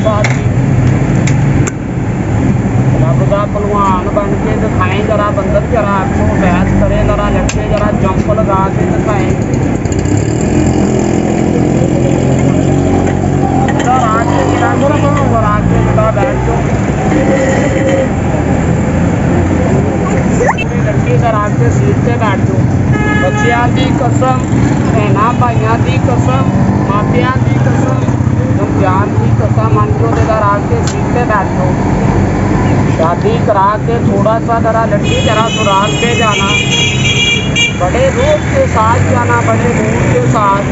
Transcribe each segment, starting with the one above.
बात रब दा पहलवान बन के दिखाएं जरा बंदर जरा आपको बहस करे जरा लड़के जरा जंप लगा के दिखाएं इधर आके गिरा और आके बेटा बैठ जाओ लड़के इधर आके सीट पे बैठ जाओ बच्चियां दी कसम भैना भाइयों की कसम मापिया की कसम रमजान की कसम मान लो इधर आके सीट पे बैठ जाओ शादी करा के थोड़ा सा जरा लड़की जरा सुराग के जाना बड़े रूप के साथ जाना बड़े रूप के साथ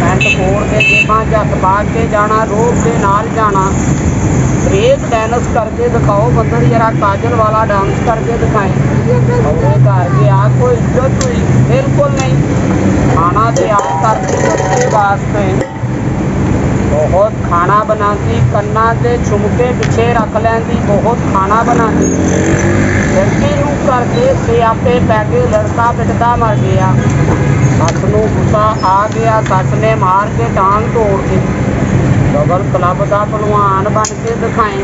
पैंट कोट के जेबा झट पा के जाना रूप के नाल जाना ब्रेक डांस करके दिखाओ बंदर जरा काजल वाला डांस करके दिखाएं अपने घर के आ कोई इज्जत हुई बिल्कुल नहीं खाना तैयार करके बच्चे वास्ते बहुत खाना बनाती कन्ना के झुमके पिछे रख लेंदी बहुत खाना बनाती लड़की नूं करके सियापे पै गए लड़का पिटदा मर गया सस नूं गुस्सा आ गया सस ने मार के टांग तोड़ दी डबल क्लब का पहलवान बन के दिखाएं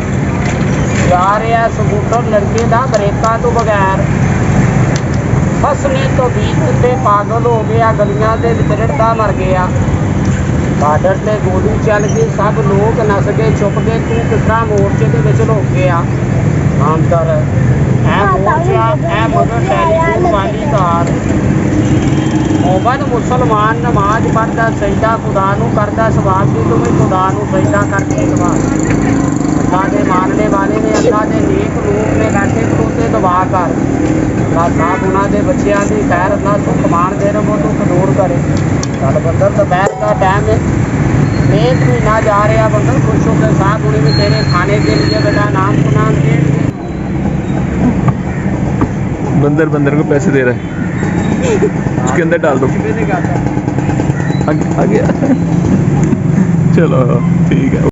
जा रहा स्कूटर लड़के का ब्रेका तो बगैर फसने तो बीच से पागल हो गया गलियां दे विच रिड़दा मर गया बार्डर से गोली चल गई सब लोग नस गए चुप गए तू कितना मोर्चे के विच लुक गया आमतर ऐ मोर्चा ऐ मगर टेलीफोन वाली कार मोहम्मद मुसलमान नमाज पढ़ता सजदा खुदा नू करता सवाल की तुम्हें खुदा नू सजदा करके सवाल अल्लाह के मानने वाले ने अल्लाह के नेक लोग ने बैठे खड़ोते दुआ कर अल्लाह साहब उन्होंने बच्चों की खैर अल्लाह सुख मान दे रहे दुख दूर करे चल बंदर दोपहर का टाइम है एक महीना जा रहा बंदर खुश होकर साहब उन्हें भी तेरे खाने के लिए बेटा नाम सुना बंदर बंदर को पैसे दे रहा है उसके अंदर डाल दो आ गया चलो ठीक है।